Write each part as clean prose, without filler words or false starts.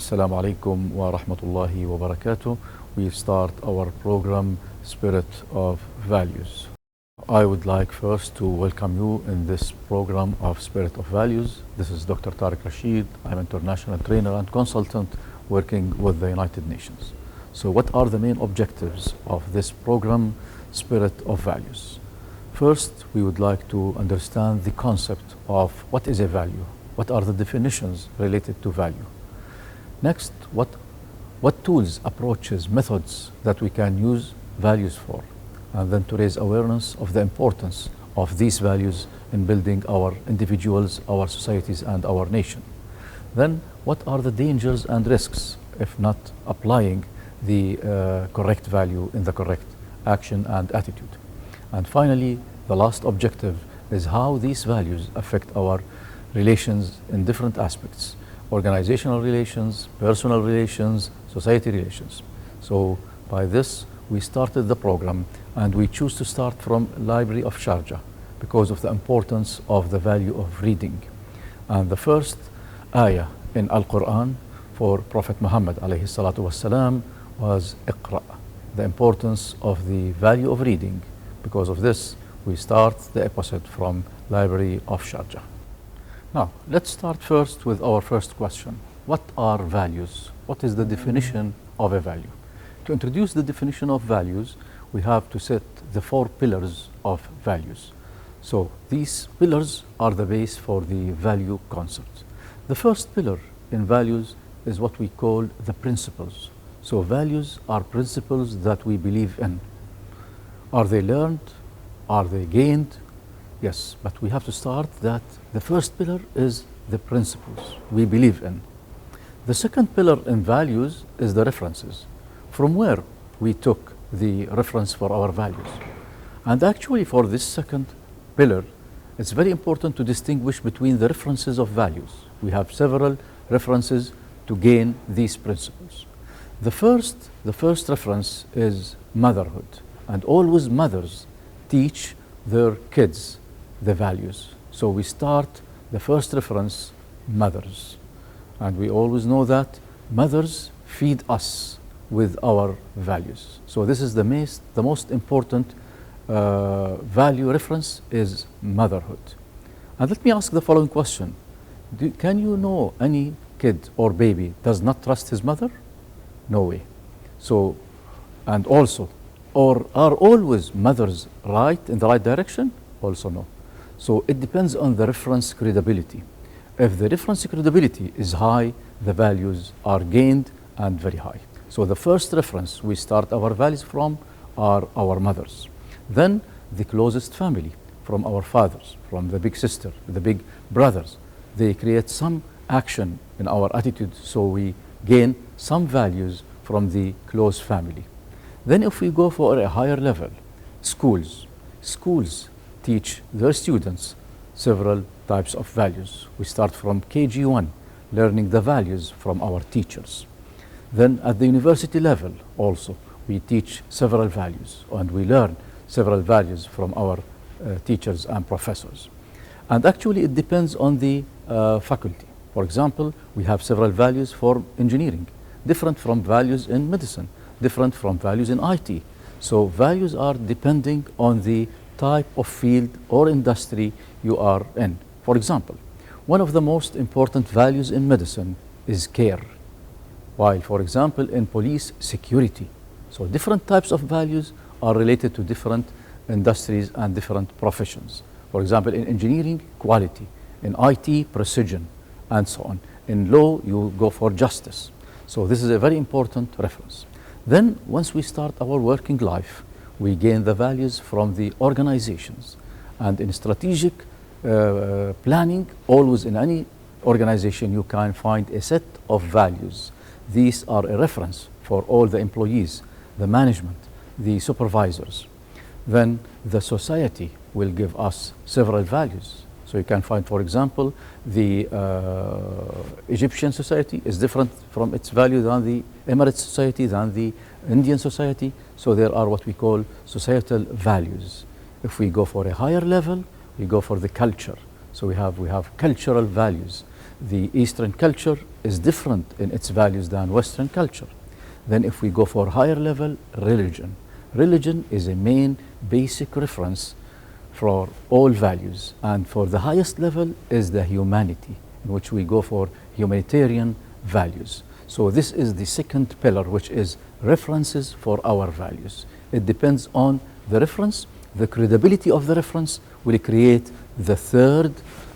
Assalamu alaikum wa rahmatullahi wa barakatuh. We start our program Spirit of Values. I would like first to welcome you in this program of Spirit of Values. This is Dr. Tareq Rasheed. I'm an international trainer and consultant working with the United Nations. So what are the main objectives of this program, Spirit of Values? First, we would like to understand the concept of what is a value. What are the definitions related to value? Next, what tools, approaches, methods that we can use values for? And then to raise awareness of the importance of these values in building our individuals, our societies, and our nation. Then, what are the dangers and risks if not applying the correct value in the correct action and attitude? And finally, the last objective is how these values affect our relations in different aspects: organizational relations, personal relations, society relations. So by this, we started the program, and we choose to start from Library of Sharjah because of the importance of the value of reading. And the first ayah in Al-Quran for Prophet Muhammad alayhi salatu wassalam was Iqra, the importance of the value of reading. Because of this, we start the episode from Library of Sharjah. Now, let's start first with our first question. What are values? What is the definition of a value? To introduce the definition of values, we have to set the 4 pillars of values. So these pillars are the base for the value concept. The first pillar in values is what we call the principles. So values are principles that we believe in. Are they learned? Are they gained? Yes, but we have to start that the first pillar is the principles we believe in. The second pillar in values is the references, from where we took the reference for our values. And actually for this second pillar, it's very important to distinguish between the references of values. We have several references to gain these principles. The first reference is motherhood, and always mothers teach their kids the values. So we start the first reference, mothers. And we always know that mothers feed us with our values. So this is the most important value reference is motherhood. And let me ask the following question. Can you know any kid or baby does not trust his mother? No way. So, and also, or are always mothers right in the right direction? Also no. So it depends on the reference credibility. If the reference credibility is high, the values are gained and very high. So the first reference we start our values from are our mothers. Then the closest family, from our fathers, from the big sister, the big brothers. They create some action in our attitude, so we gain some values from the close family. Then if we go for a higher level, schools teach their students several types of values. We start from KG1, learning the values from our teachers. Then at the university level also, we teach several values, and we learn several values from our teachers and professors. And actually it depends on the faculty. For example, we have several values for engineering, different from values in medicine, different from values in IT. So values are depending on the type of field or industry you are in. For example, one of the most important values in medicine is care, while, for example, in police, security. So different types of values are related to different industries and different professions. For example, in engineering, quality; in IT, precision, and so on. In law, you go for justice. So this is a very important reference. Then, once we start our working life, we gain the values from the organizations. And in strategic planning, always in any organization, you can find a set of values. These are a reference for all the employees, the management, the supervisors. Then the society will give us several values. So you can find, for example, the Egyptian society is different from its value than the Emirates society, than the Indian society. So there are what we call societal values. If we go for a higher level, we go for the culture. So we have cultural values. The Eastern culture is different in its values than Western culture. Then if we go for higher level, religion. Religion is a main basic reference for all values. And for the highest level is the humanity, in which we go for humanitarian values. So this is the second pillar, which is references for our values. It depends on the reference. The credibility of the reference will create the third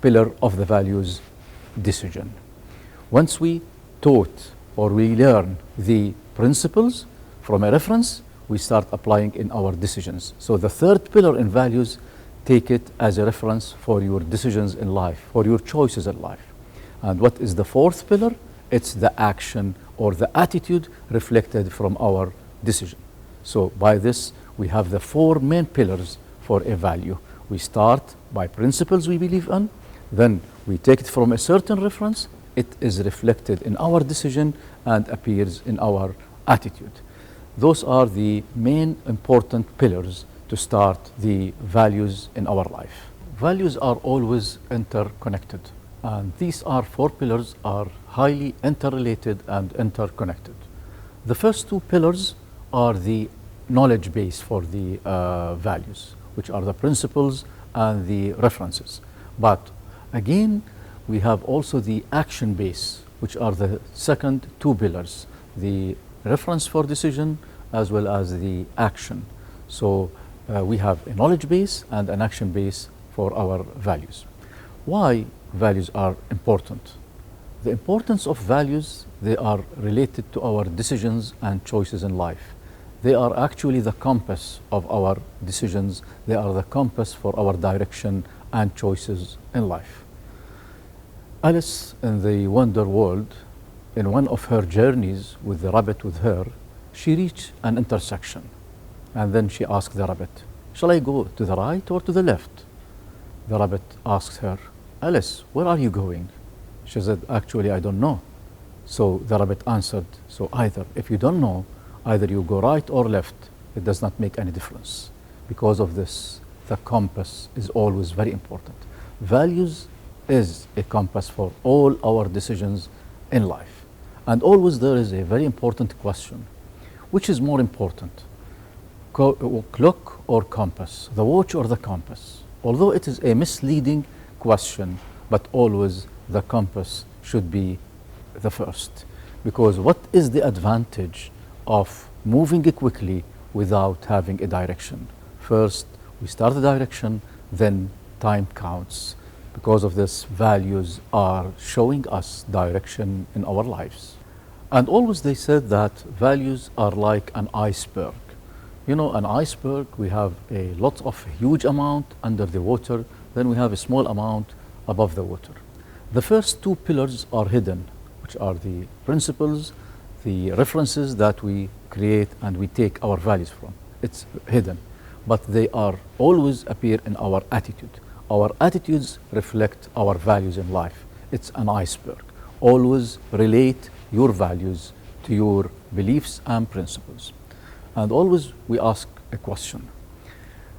pillar of the values, decision. Once we taught or we learn the principles from a reference, we start applying in our decisions. So the third pillar in values, take it as a reference for your decisions in life, for your choices in life. And what is the fourth pillar? It's the action or the attitude reflected from our decision. So by this, we have the four main pillars for a value. We start by principles we believe in, then we take it from a certain reference, it is reflected in our decision and appears in our attitude. Those are the main important pillars to start the values in our life. Values are always interconnected, and these four pillars are highly interrelated and interconnected. The first two pillars are the knowledge base for the values, which are the principles and the references. But again, we have also the action base, which are the second two pillars, the reference for decision as well as the action. So we have a knowledge base and an action base for our values. Why values are important? The importance of values, they are related to our decisions and choices in life. They are actually the compass of our decisions. They are the compass for our direction and choices in life. Alice in the Wonder World, in one of her journeys with the rabbit with her, she reached an intersection. And then she asked the rabbit, shall I go to the right or to the left? The rabbit asked her, Alice, where are you going? She said, actually, I don't know. So the rabbit answered, so either, if you don't know, either you go right or left, it does not make any difference. Because of this, the compass is always very important. Values is a compass for all our decisions in life. And always there is a very important question. Which is more important? Clock or compass? The watch or the compass? Although it is a misleading question, but always the compass should be the first. Because what is the advantage of moving quickly without having a direction? First, we start the direction, then time counts. Because of this, values are showing us direction in our lives. And always they said that values are like an iceberg. You know, an iceberg, we have a lot of huge amount under the water, then we have a small amount above the water. The first two pillars are hidden, which are the principles, the references that we create and we take our values from. It's hidden, but they are always appear in our attitude. Our attitudes reflect our values in life. It's an iceberg. Always relate your values to your beliefs and principles. And always we ask a question.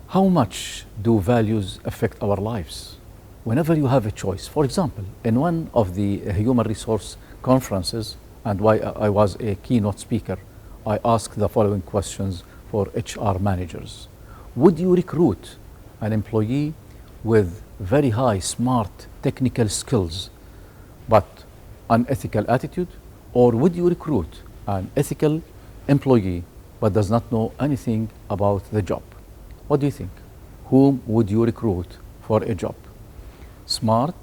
How much do values affect our lives? Whenever you have a choice, for example, in one of the human resource conferences, and why I was a keynote speaker, I asked the following questions for HR managers. Would you recruit an employee with very high, smart, technical skills, but unethical attitude? Or would you recruit an ethical employee, but does not know anything about the job? What do you think? Whom would you recruit for a job? Smart,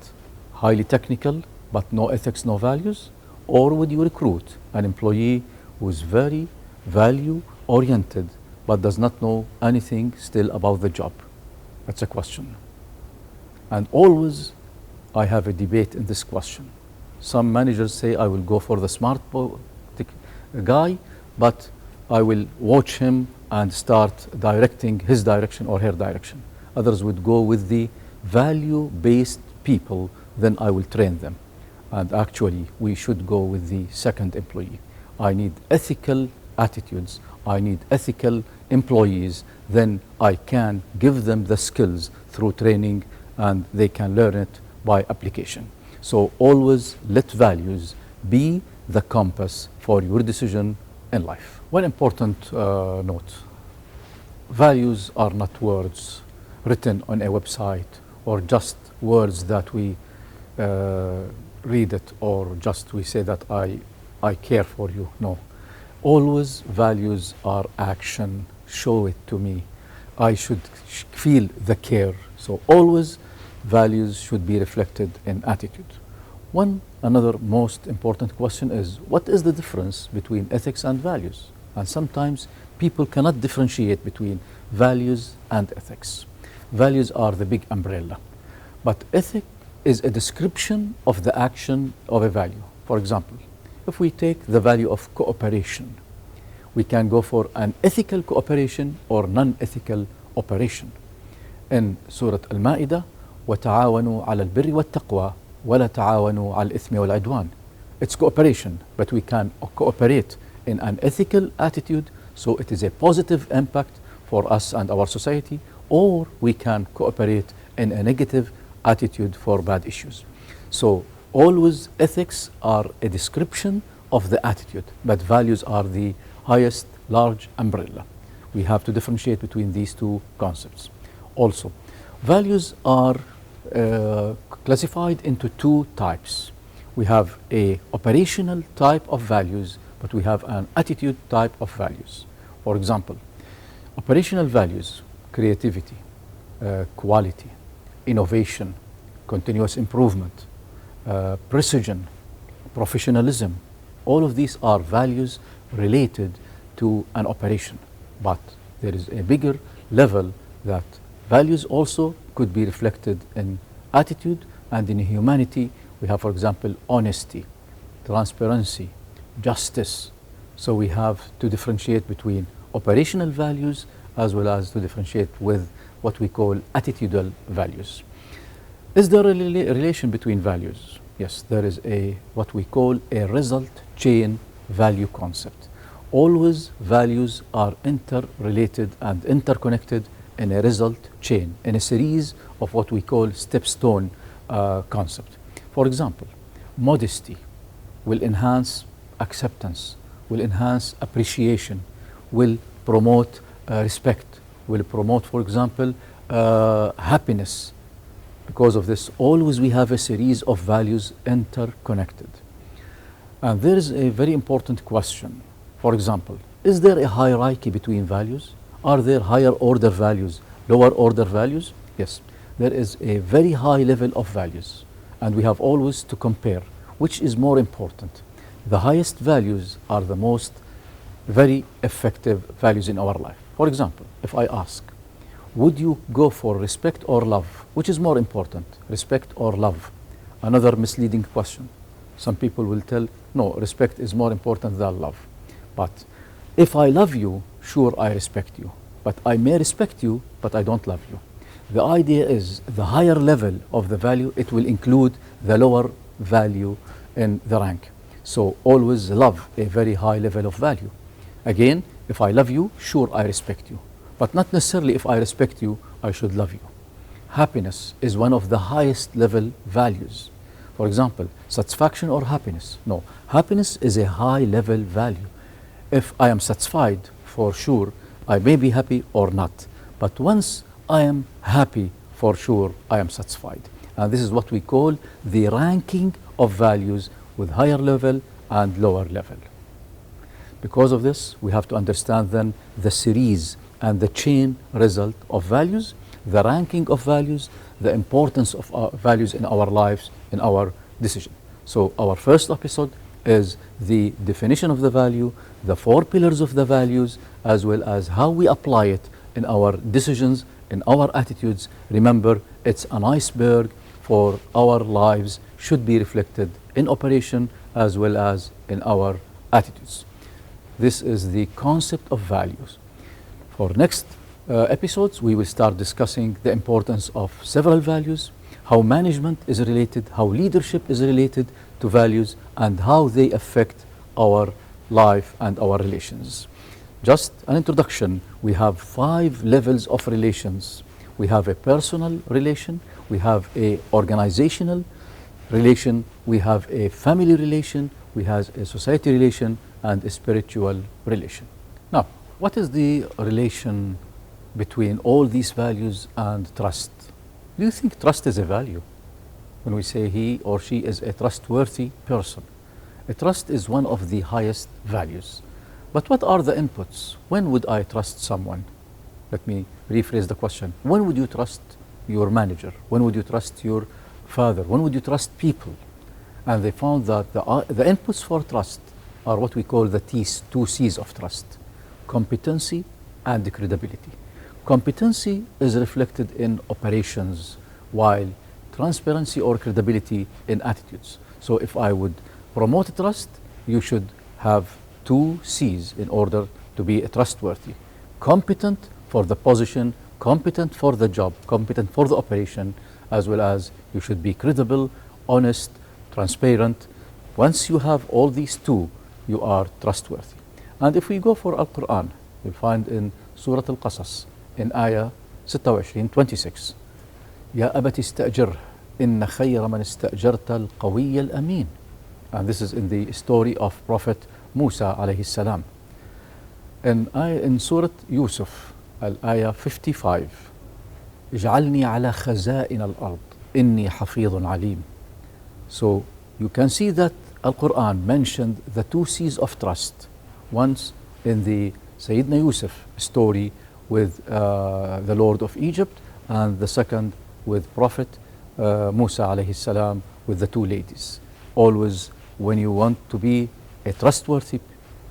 highly technical, but no ethics, no values? Or would you recruit an employee who is very value-oriented, but does not know anything still about the job? That's a question. And always I have a debate in this question. Some managers say I will go for the smart guy, but I will watch him and start directing his direction or her direction. Others would go with the value-based people, then I will train them. And actually, we should go with the second employee. I need ethical attitudes. I need ethical employees. Then I can give them the skills through training and they can learn it by application. So always let values be the compass for your decision in life. One important note: values are not words written on a website or just words that we read it or just we say that I care for you. No. Always values are action. Show it to me. I should feel the care. So always values should be reflected in attitude. Another most important question is, what is the difference between ethics and values? And sometimes people cannot differentiate between values and ethics. Values are the big umbrella, but ethic is a description of the action of a value. For example, if we take the value of cooperation, we can go for an ethical cooperation or non-ethical operation. In Surah Al-Ma'idah, وَتَعَاوَنُوا عَلَى الْبِرِّ وَالتَّقْوَى وَلَا تَعَاوَنُوا عَلى الْإِثْمِ وَالْعُدْوَانِ. It's cooperation, but we can cooperate in an ethical attitude, so it is a positive impact for us and our society, or we can cooperate in a negative attitude for bad issues. So always ethics are a description of the attitude, but values are the highest large umbrella. We have to differentiate between these two concepts. Also, values are classified into two types. We have a operational type of values, but we have an attitude type of values. For example, operational values: creativity, quality, innovation, continuous improvement, precision, professionalism. All of these are values related to an operation, but there is a bigger level that values also could be reflected in attitude and in humanity. We have, for example, honesty, transparency, justice. So we have to differentiate between operational values as well as to differentiate with what we call attitudinal values. Is there a relation between values? Yes, there is what we call a result chain value concept. Always values are interrelated and interconnected in a result chain, in a series of what we call stepstone concept. For example, modesty will enhance acceptance, will enhance appreciation, will promote respect, will promote, for example, happiness. Because of this, always we have a series of values interconnected. And there is a very important question. For example, is there a hierarchy between values? Are there higher order values, lower order values? Yes, there is a very high level of values, and we have always to compare which is more important. The highest values are the most very effective values in our life. For example, if I ask, would you go for respect or love? Which is more important, respect or love? Another misleading question. Some people will tell, no, respect is more important than love. But if I love you, sure, I respect you. But I may respect you, but I don't love you. The idea is the higher level of the value, it will include the lower value in the rank. So always love a very high level of value. Again, if I love you, sure, I respect you. But not necessarily if I respect you, I should love you. Happiness is one of the highest level values. For example, satisfaction or happiness? No, happiness is a high level value. If I am satisfied, for sure, I may be happy or not. But once I am happy, for sure, I am satisfied. And this is what we call the ranking of values with higher level and lower level. Because of this, we have to understand then the series and the chain result of values, the ranking of values, the importance of our values in our lives, in our decision. So our first episode is the definition of the value, the 4 pillars of the values, as well as how we apply it in our decisions, in our attitudes. Remember, it's an iceberg for our lives, should be reflected in operation as well as in our attitudes. This is the concept of values. For next episodes, we will start discussing the importance of several values, how management is related, how leadership is related to values, and how they affect our life and our relations. Just an introduction, we have 5 levels of relations. We have a personal relation, we have a organizational relation, we have a family relation, we have a society relation and a spiritual relation. Now, what is the relation between all these values and trust? Do you think trust is a value? When we say he or she is a trustworthy person, a trust is one of the highest values. But what are the inputs? When would I trust someone? Let me rephrase the question. When would you trust your manager? When would you trust your father? When would you trust people? And they found that the inputs for trust are what we call the two C's of trust: competency and credibility. Competency is reflected in operations, while transparency or credibility in attitudes. So if I would promote trust, you should have two C's in order to be trustworthy: competent for the position, competent for the job, competent for the operation, as well as you should be credible, honest, transparent. Once you have all these two, you are trustworthy. And if we go for Al-Quran, you'll find in Surah Al-Qasas, in Ayah 26, يا أبت استأجره إن خير من استأجرت القوي الأمين. And this is in the story of Prophet Musa alayhi salam. In Surah Yusuf, Al-Ayah 55, اجعلني على خزائن الأرض إني حفيظ عليم. So you can see that Al-Quran mentioned the two C's of trust. Once in the Sayyidina Yusuf story with the Lord of Egypt, and the second with Prophet Musa alayhi salam with the two ladies. Always when you want to be a trustworthy,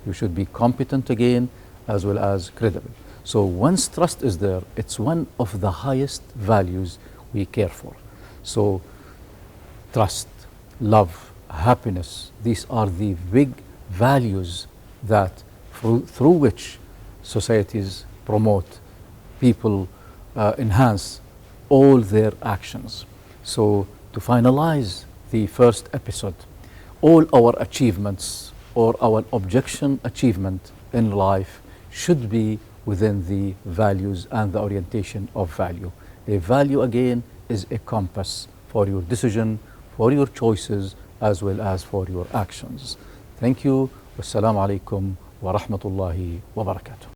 you should be competent again as well as credible. So once trust is there, it's one of the highest values we care for. So trust, love, happiness, these are the big values that through which societies promote, people enhance all their actions. So to finalize the first episode, all our achievements or our achievement in life should be within the values and the orientation of value. A value again is a compass for your decision, for your choices, as well as for your actions. Thank you. Wassalamu alaikum wa rahmatullahi wa barakatuh.